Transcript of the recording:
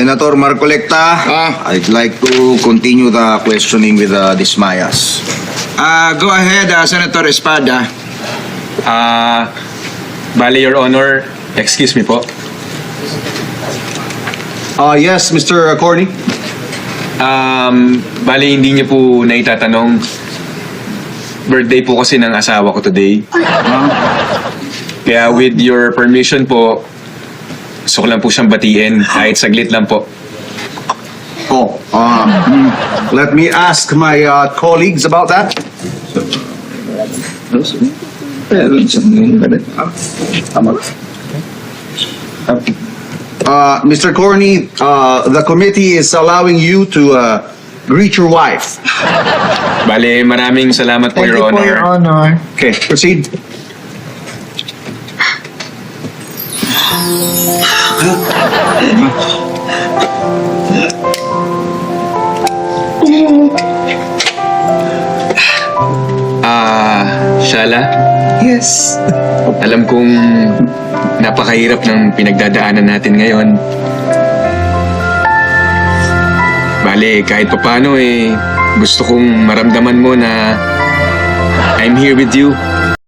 Senator Marcolecta, I'd like to continue the questioning with Dismayas. Go ahead, Senator Espada. Bale, Your Honor, excuse me po. Yes, Mr. Corny. Bale, hindi niyo po naitatanong. Birthday po kasi ng asawa ko today. Kaya with your permission po, gusto ko lang po siyang batiin. Kahit saglit lang po. Let me ask my colleagues about that. Mr. Corny, the committee is allowing you to greet your wife. Bale, maraming salamat po, Your Honor. Honor. Okay, proceed. Shala, Yes. alam kong napakahirap ng pinagdadaanan natin ngayon. Bale, kahit papano gusto kong maramdaman mo na I'm here with you.